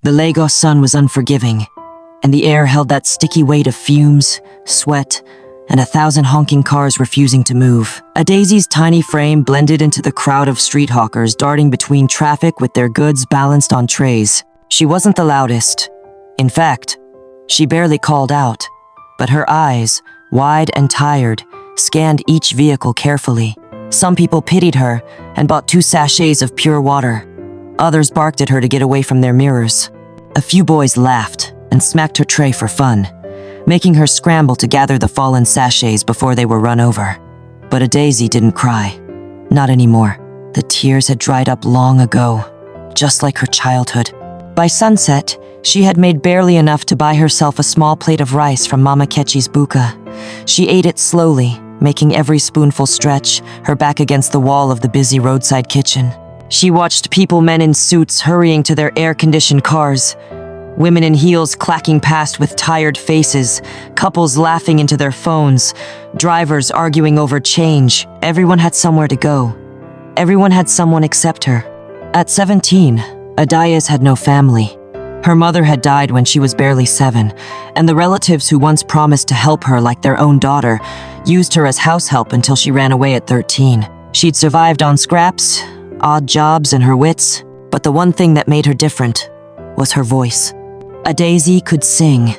The Lagos sun was unforgiving, and the air held that sticky weight of fumes, sweat, and 1,000 honking cars refusing to move. Adaisy's tiny frame blended into the crowd of street hawkers darting between traffic with their goods balanced on trays. She wasn't the loudest. In fact, she barely called out, but her eyes, wide and tired, scanned each vehicle carefully. Some people pitied her and bought 2 sachets of pure water. Others barked at her to get away from their mirrors. A few boys laughed and smacked her tray for fun, making her scramble to gather the fallen sachets before they were run over. But Adaisy didn't cry. Not anymore. The tears had dried up long ago, just like her childhood. By sunset, she had made barely enough to buy herself a small plate of rice from Mama Kechi's buka. She ate it slowly, making every spoonful stretch, her back against the wall of the busy roadside kitchen. She watched men in suits hurrying to their air-conditioned cars, women in heels clacking past with tired faces, couples laughing into their phones, drivers arguing over change. Everyone had somewhere to go. Everyone had someone except her. At 17, Adayas had no family. Her mother had died when she was barely 7, and the relatives who once promised to help her like their own daughter used her as house help until she ran away at 13. She'd survived on scraps, odd jobs, and her wits, but the one thing that made her different was her voice. Adaisy could sing.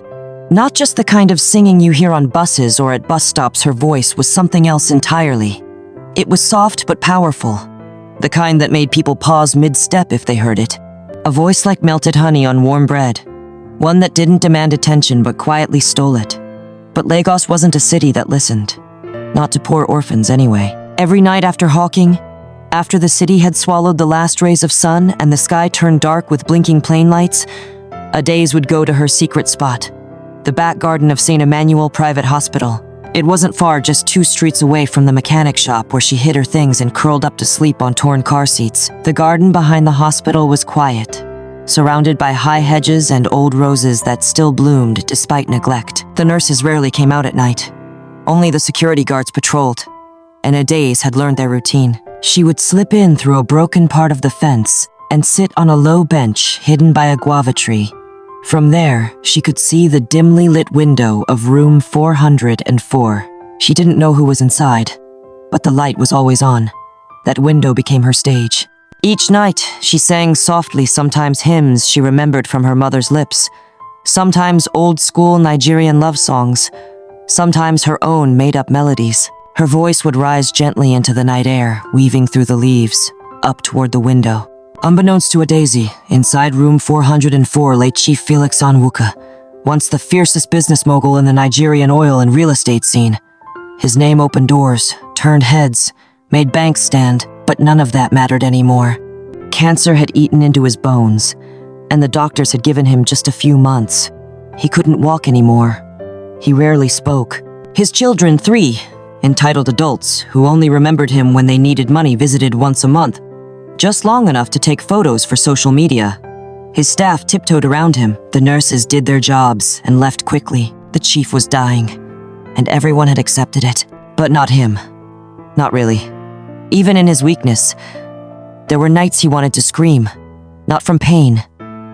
Not just the kind of singing you hear on buses or at bus stops. Her voice was something else entirely. It was soft but powerful, the kind that made people pause mid-step if they heard it. A voice like melted honey on warm bread, one that didn't demand attention but quietly stole it. But Lagos wasn't a city that listened. Not to poor orphans, anyway. Every night after hawking, after the city had swallowed the last rays of sun and the sky turned dark with blinking plane lights, Adays would go to her secret spot, the back garden of St. Emmanuel Private Hospital. It wasn't far, just 2 streets away from the mechanic shop where she hid her things and curled up to sleep on torn car seats. The garden behind the hospital was quiet, surrounded by high hedges and old roses that still bloomed despite neglect. The nurses rarely came out at night. Only the security guards patrolled, and Adays had learned their routine. She would slip in through a broken part of the fence and sit on a low bench hidden by a guava tree. From there, she could see the dimly lit window of room 404. She didn't know who was inside, but the light was always on. That window became her stage. Each night, she sang softly, sometimes hymns she remembered from her mother's lips, sometimes old-school Nigerian love songs, sometimes her own made-up melodies. Her voice would rise gently into the night air, weaving through the leaves, up toward the window. Unbeknownst to Adaisy, inside room 404 lay Chief Felix Onwuka, once the fiercest business mogul in the Nigerian oil and real estate scene. His name opened doors, turned heads, made banks stand, but none of that mattered anymore. Cancer had eaten into his bones, and the doctors had given him just a few months. He couldn't walk anymore. He rarely spoke. His children, 3, entitled adults, who only remembered him when they needed money, visited once a month, just long enough to take photos for social media. His staff tiptoed around him. The nurses did their jobs and left quickly. The chief was dying, and everyone had accepted it. But not him. Not really. Even in his weakness, there were nights he wanted to scream, not from pain,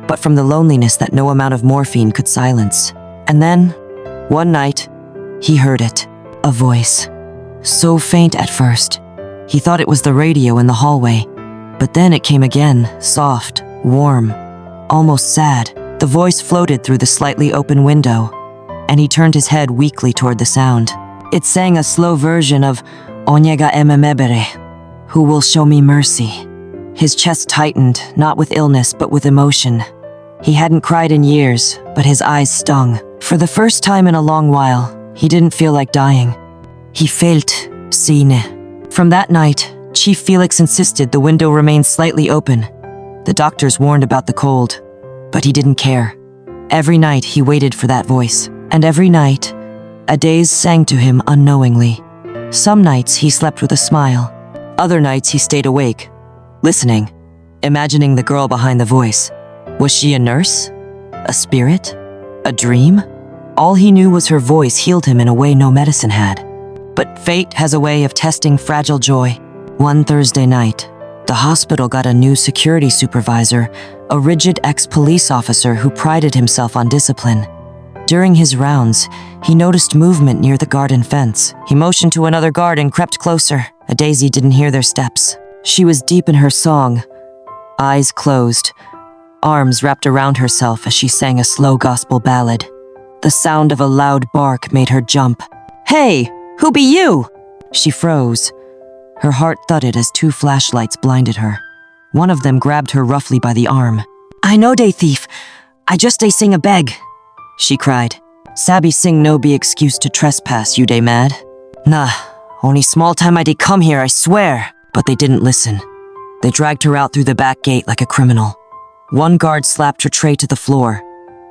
but from the loneliness that no amount of morphine could silence. And then, one night, he heard it. A voice. So faint at first, he thought it was the radio in the hallway. But then it came again, soft, warm, almost sad. The voice floated through the slightly open window, and he turned his head weakly toward the sound. It sang a slow version of Onyega Ememebere, who will show me mercy. His chest tightened, not with illness, but with emotion. He hadn't cried in years, but his eyes stung. For the first time in a long while, he didn't feel like dying. He felt seen. From that night, Chief Felix insisted the window remain slightly open. The doctors warned about the cold, but he didn't care. Every night he waited for that voice, and every night, Adays sang to him unknowingly. Some nights he slept with a smile. Other nights he stayed awake, listening, imagining the girl behind the voice. Was she a nurse? A spirit? A dream? All he knew was her voice healed him in a way no medicine had. But fate has a way of testing fragile joy. One Thursday night, the hospital got a new security supervisor, a rigid ex-police officer who prided himself on discipline. During his rounds, he noticed movement near the garden fence. He motioned to another guard and crept closer. Daisy didn't hear their steps. She was deep in her song, eyes closed, arms wrapped around herself as she sang a slow gospel ballad. The sound of a loud bark made her jump. "Hey, who be you?" She froze. Her heart thudded as two flashlights blinded her. One of them grabbed her roughly by the arm. "I know dey thief. I just dey sing a beg," she cried. "Sabi sing no be excuse to trespass, you dey mad? Nah, only small time I dey come here, I swear." But they didn't listen. They dragged her out through the back gate like a criminal. One guard slapped her tray to the floor.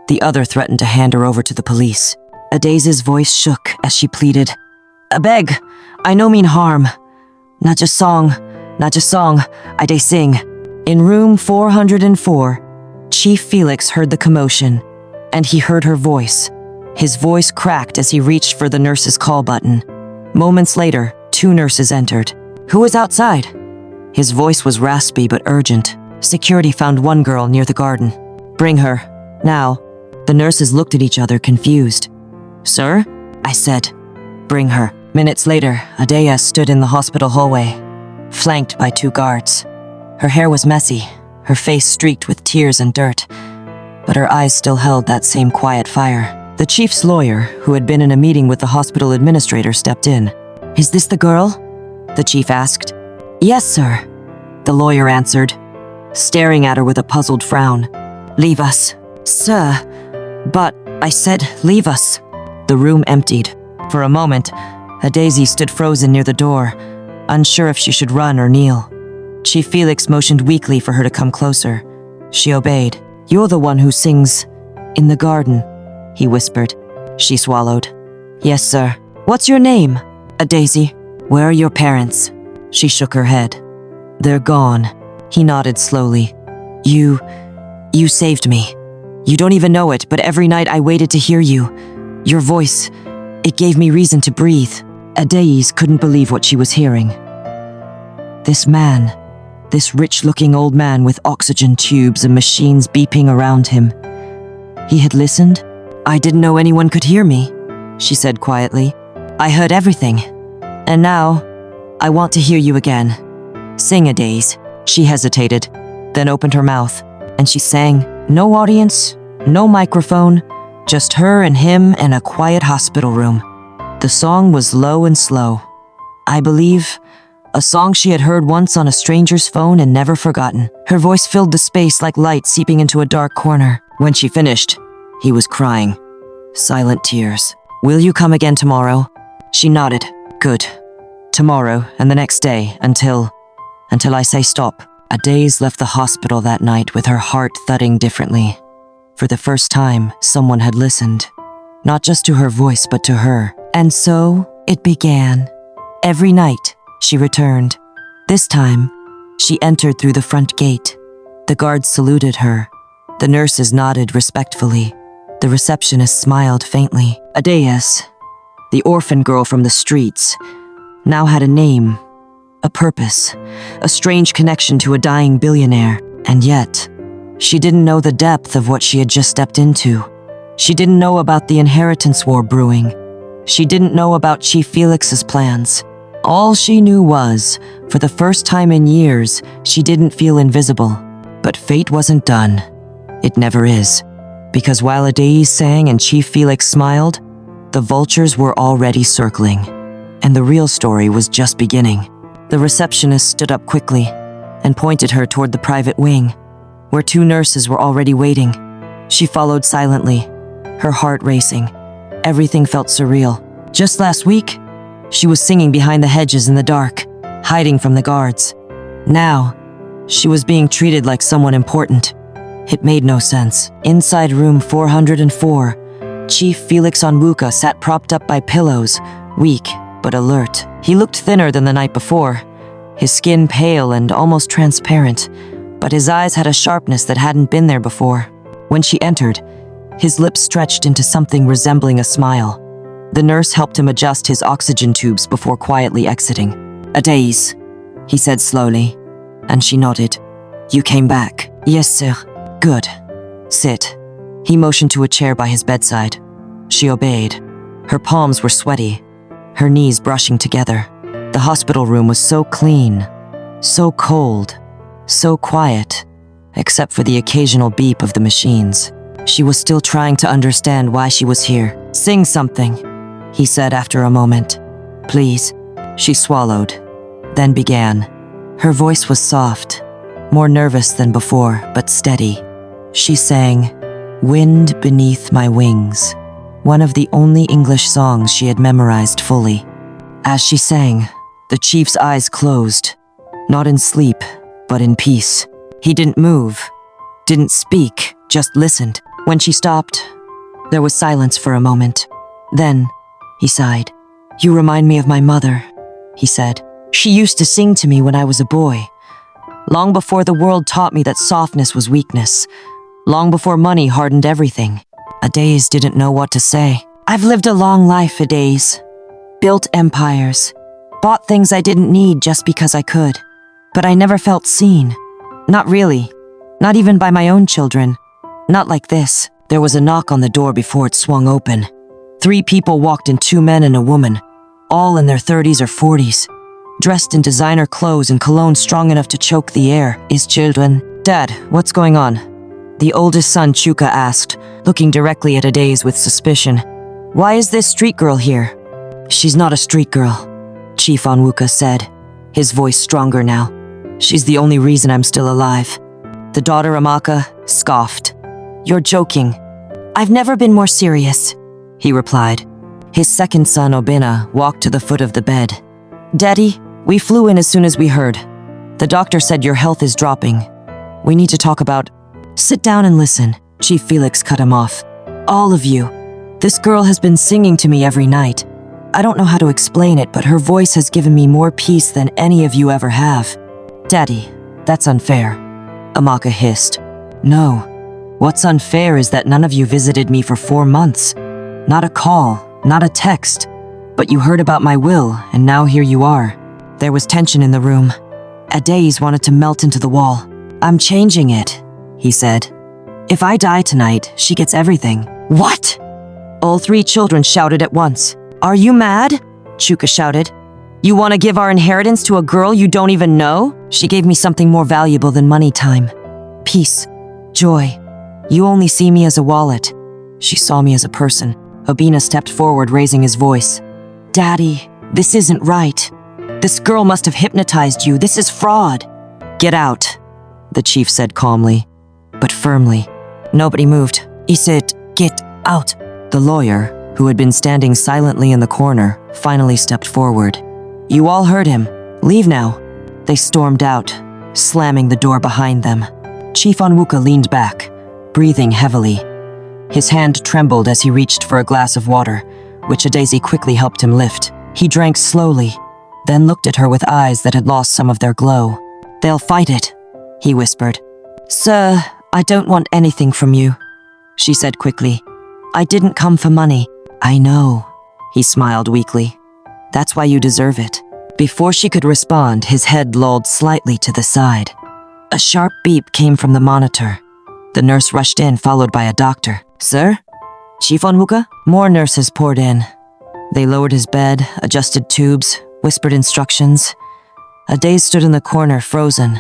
The other threatened to hand her over to the police. Adaise's voice shook as she pleaded, "A beg, I no mean harm. Not just song, I dey sing." In room 404, Chief Felix heard the commotion, and he heard her voice. His voice cracked as he reached for the nurse's call button. Moments later, 2 nurses entered. "Who is outside?" His voice was raspy but urgent. Security found one girl near the garden. "Bring her, now." The nurses looked at each other, confused. "Sir?" I said. "Bring her." Minutes later, Adea stood in the hospital hallway, flanked by 2 guards. Her hair was messy, her face streaked with tears and dirt, but her eyes still held that same quiet fire. The chief's lawyer, who had been in a meeting with the hospital administrator, stepped in. "Is this the girl?" the chief asked. "Yes, sir," the lawyer answered, staring at her with a puzzled frown. "Leave us." "Sir, but," I said, "leave us." The room emptied. For a moment, Daisy stood frozen near the door, unsure if she should run or kneel. Chief Felix motioned weakly for her to come closer. She obeyed. "You're the one who sings in the garden," he whispered. She swallowed. "Yes, sir." "What's your name?" "Daisy." "Where are your parents?" She shook her head. "They're gone." He nodded slowly. You saved me. You don't even know it, but every night I waited to hear you. Your voice, it gave me reason to breathe." Adais couldn't believe what she was hearing. This man, this rich-looking old man with oxygen tubes and machines beeping around him. He had listened? "I didn't know anyone could hear me," she said quietly. "I heard everything. And now, I want to hear you again. Sing, Adais." She hesitated, then opened her mouth, and she sang. No audience, no microphone, just her and him in a quiet hospital room. The song was low and slow. I believe a song she had heard once on a stranger's phone and never forgotten. Her voice filled the space like light seeping into a dark corner. When she finished, he was crying. Silent tears. "Will you come again tomorrow?" She nodded. "Good. Tomorrow and the next day until I say stop." Adais left the hospital that night with her heart thudding differently. For the first time, someone had listened. Not just to her voice, but to her. And so, it began. Every night, she returned. This time, she entered through the front gate. The guards saluted her. The nurses nodded respectfully. The receptionist smiled faintly. Adais, the orphan girl from the streets, now had a name, a purpose, a strange connection to a dying billionaire. And yet, she didn't know the depth of what she had just stepped into. She didn't know about the inheritance war brewing. She didn't know about Chief Felix's plans. All she knew was, for the first time in years, she didn't feel invisible. But fate wasn't done. It never is. Because while Adais sang and Chief Felix smiled, the vultures were already circling. And the real story was just beginning. The receptionist stood up quickly and pointed her toward the private wing, where 2 nurses were already waiting. She followed silently, her heart racing. Everything felt surreal. Just last week, she was singing behind the hedges in the dark, hiding from the guards. Now, she was being treated like someone important. It made no sense. Inside room 404, Chief Felix Onwuka sat propped up by pillows, weak but alert. He looked thinner than the night before, his skin pale and almost transparent, but his eyes had a sharpness that hadn't been there before. When she entered, his lips stretched into something resembling a smile. The nurse helped him adjust his oxygen tubes before quietly exiting. "Adais," he said slowly, and she nodded. "You came back." "Yes, sir." Good. Sit. He motioned to a chair by his bedside. She obeyed. Her palms were sweaty, her knees brushing together. The hospital room was so clean, so cold, so quiet, except for the occasional beep of the machines. She was still trying to understand why she was here. Sing something, he said after a moment. Please. She swallowed, then began. Her voice was soft, more nervous than before, but steady. She sang, "Wind Beneath My Wings," one of the only English songs she had memorized fully. As she sang, the chief's eyes closed, not in sleep, but in peace. He didn't move, didn't speak, just listened. When she stopped, there was silence for a moment. Then, he sighed. "You remind me of my mother," he said. "She used to sing to me when I was a boy. Long before the world taught me that softness was weakness. Long before money hardened everything. Adaze didn't know what to say. I've lived a long life, Adaze. Built empires. Bought things I didn't need just because I could. But I never felt seen. Not really. Not even by my own children. Not like this." There was a knock on the door before it swung open. 3 people walked in, 2 men and a woman, all in their 30s or 40s, dressed in designer clothes and cologne strong enough to choke the air. "His children." "Dad, what's going on?" The oldest son, Chuka, asked, looking directly at Adaze with suspicion. "Why is this street girl here?" "She's not a street girl," Chief Onwuka said, his voice stronger now. "She's the only reason I'm still alive." The daughter, Amaka, scoffed. "You're joking." "I've never been more serious," he replied. His second son, Obina, walked to the foot of the bed. "Daddy, we flew in as soon as we heard. The doctor said your health is dropping. We need to talk about—" "Sit down and listen," Chief Felix cut him off. "All of you. This girl has been singing to me every night. I don't know how to explain it, but her voice has given me more peace than any of you ever have." "Daddy, that's unfair," Amaka hissed. "No. What's unfair is that none of you visited me for 4 months. Not a call, not a text. But you heard about my will, and now here you are." There was tension in the room. Adaze wanted to melt into the wall. "I'm changing it," he said. "If I die tonight, she gets everything." "What?" All 3 children shouted at once. "Are you mad?" Chuka shouted. "You want to give our inheritance to a girl you don't even know?" "She gave me something more valuable than money, time. Peace. Joy. You only see me as a wallet. She saw me as a person." Obina stepped forward, raising his voice. "Daddy, this isn't right. This girl must have hypnotized you. This is fraud." "Get out," the chief said calmly, but firmly. Nobody moved. He said, "Get out." The lawyer, who had been standing silently in the corner, finally stepped forward. "You all heard him. Leave now." They stormed out, slamming the door behind them. Chief Onwuka leaned back, breathing heavily. His hand trembled as he reached for a glass of water, which Adaze quickly helped him lift. He drank slowly, then looked at her with eyes that had lost some of their glow. "They'll fight it," he whispered. "Sir, I don't want anything from you," she said quickly. "I didn't come for money." "I know," he smiled weakly. "That's why you deserve it." Before she could respond, his head lolled slightly to the side. A sharp beep came from the monitor. The nurse rushed in, followed by a doctor. "Sir?" "Chief Onwuka?" More nurses poured in. They lowered his bed, adjusted tubes, whispered instructions. Adaze stood in the corner, frozen.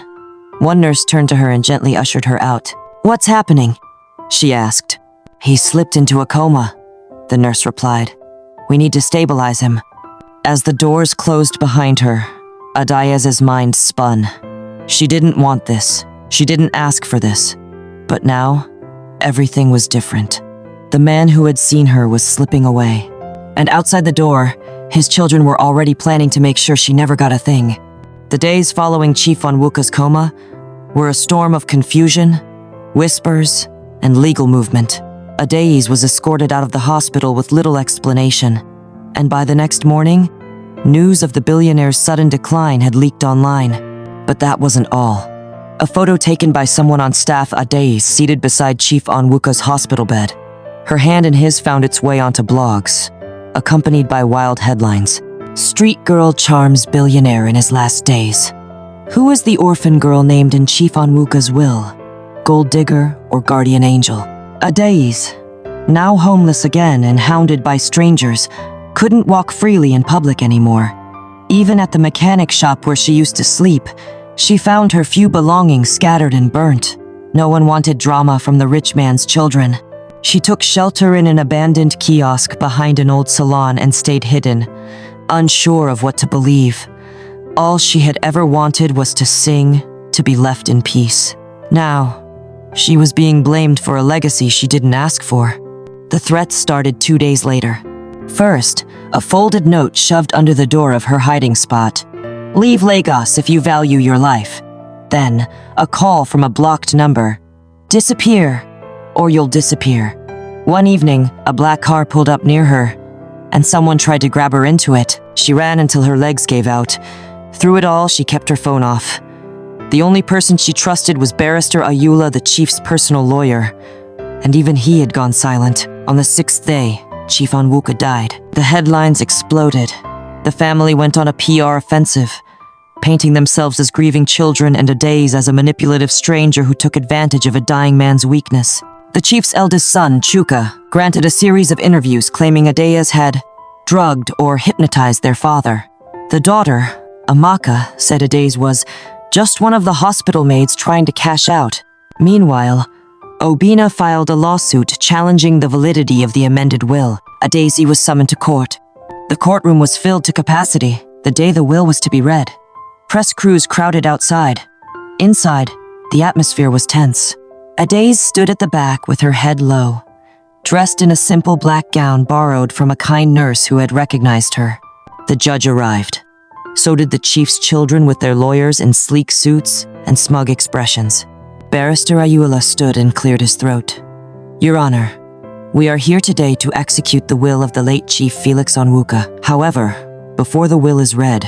One nurse turned to her and gently ushered her out. "What's happening?" she asked. "He slipped into a coma," the nurse replied. "We need to stabilize him." As the doors closed behind her, Adaye's mind spun. She didn't want this. She didn't ask for this. But now, everything was different. The man who had seen her was slipping away. And outside the door, his children were already planning to make sure she never got a thing. The days following Chief Onwuka's coma were a storm of confusion, whispers, and legal movement. Adaze was escorted out of the hospital with little explanation. And by the next morning, news of the billionaire's sudden decline had leaked online. But that wasn't all. A photo taken by someone on staff Adaze seated beside Chief Onwuka's hospital bed. Her hand in his found its way onto blogs, accompanied by wild headlines. "Street girl charms billionaire in his last days." Who was the orphan girl named in Chief Onwuka's will? Gold digger, or guardian angel. Adaise, now homeless again and hounded by strangers, couldn't walk freely in public anymore. Even at the mechanic shop where she used to sleep, she found her few belongings scattered and burnt. No one wanted drama from the rich man's children. She took shelter in an abandoned kiosk behind an old salon and stayed hidden, unsure of what to believe. All she had ever wanted was to sing, to be left in peace. Now, she was being blamed for a legacy she didn't ask for. The threats started 2 days later. First, a folded note shoved under the door of her hiding spot. "Leave Lagos if you value your life." Then, a call from a blocked number. "Disappear, or you'll disappear." One evening, a black car pulled up near her, and someone tried to grab her into it. She ran until her legs gave out. Through it all, she kept her phone off. The only person she trusted was Barrister Ayula, the chief's personal lawyer, and even he had gone silent. On the 6th day, Chief Onwuka died. The headlines exploded. The family went on a PR offensive, painting themselves as grieving children and Adaise as a manipulative stranger who took advantage of a dying man's weakness. The chief's eldest son, Chuka, granted a series of interviews claiming Adaise had drugged or hypnotized their father. The daughter, Amaka, said Adaise was just one of the hospital maids trying to cash out. Meanwhile, Obina filed a lawsuit challenging the validity of the amended will. Adaise was summoned to court. The courtroom was filled to capacity the day the will was to be read. Press crews crowded outside. Inside, the atmosphere was tense. Adaise stood at the back with her head low, dressed in a simple black gown borrowed from a kind nurse who had recognized her. The judge arrived. So did the chief's children with their lawyers in sleek suits and smug expressions. Barrister Ayula stood and cleared his throat. "Your Honor, we are here today to execute the will of the late Chief Felix Onwuka. However, before the will is read,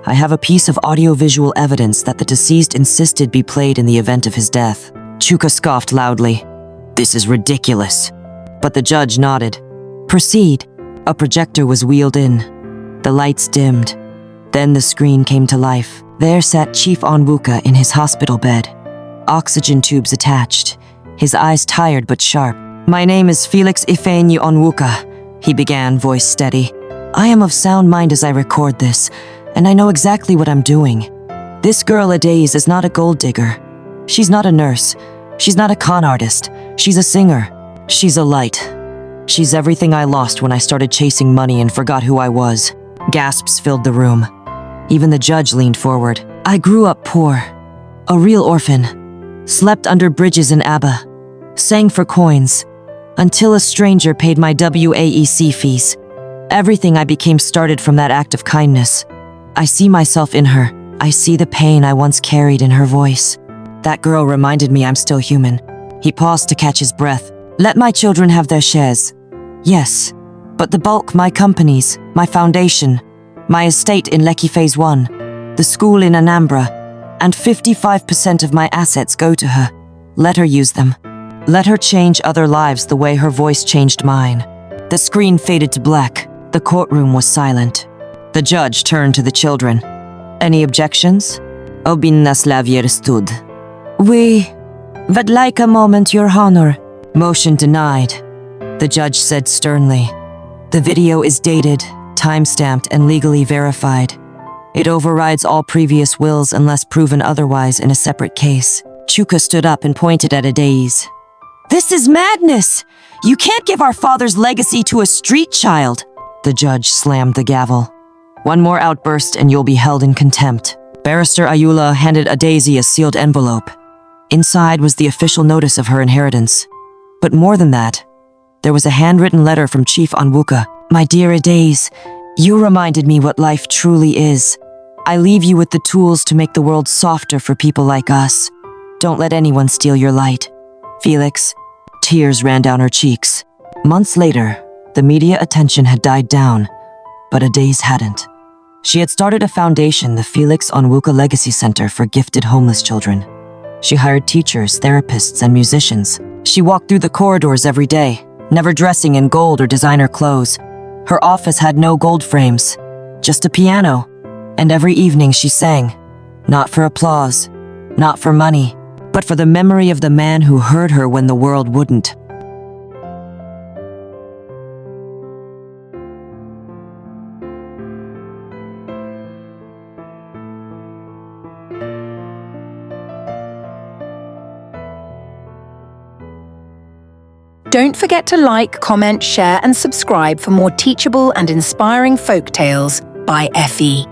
I have a piece of audiovisual evidence that the deceased insisted be played in the event of his death." Chuka scoffed loudly. "This is ridiculous." But the judge nodded. "Proceed." A projector was wheeled in. The lights dimmed. Then the screen came to life. There sat Chief Onwuka in his hospital bed, oxygen tubes attached, his eyes tired but sharp. "My name is Felix Ifeanyi Onwuka," he began, voice steady. "I am of sound mind as I record this, and I know exactly what I'm doing. This girl Adaise is not a gold digger. She's not a nurse. She's not a con artist. She's a singer. She's a light. She's everything I lost when I started chasing money and forgot who I was." Gasps filled the room. Even the judge leaned forward. "I grew up poor, a real orphan, slept under bridges in Abba, sang for coins, until a stranger paid my WAEC fees. Everything I became started from that act of kindness. I see myself in her. I see the pain I once carried in her voice. That girl reminded me I'm still human." He paused to catch his breath. "Let my children have their shares. Yes, but the bulk my companies, my foundation, my estate in Lekki Phase 1, the school in Anambra, and 55% of my assets go to her. Let her use them. Let her change other lives the way her voice changed mine." The screen faded to black. The courtroom was silent. The judge turned to the children. "Any objections?" Obinna Slavier stood. "We would like a moment, Your Honor." Motion denied. The judge said sternly. "The video is dated, time-stamped, and legally verified. It overrides all previous wills unless proven otherwise in a separate case." Chuka stood up and pointed at Adaise. "This is madness! You can't give our father's legacy to a street child!" The judge slammed the gavel. "One more outburst and you'll be held in contempt." Barrister Ayula handed Adaise a sealed envelope. Inside was the official notice of her inheritance. But more than that, there was a handwritten letter from Chief Onwuka. "My dear Adaise, you reminded me what life truly is. I leave you with the tools to make the world softer for people like us. Don't let anyone steal your light. Felix." Tears ran down her cheeks. Months later, the media attention had died down, but Adaise hadn't. She had started a foundation, the Felix Onwuka Legacy Center for gifted homeless children. She hired teachers, therapists, and musicians. She walked through the corridors every day, never dressing in gold or designer clothes. Her office had no gold frames, just a piano. And every evening she sang, not for applause, not for money, but for the memory of the man who heard her when the world wouldn't. Don't forget to like, comment, share, and subscribe for more teachable and inspiring folk tales by Effie.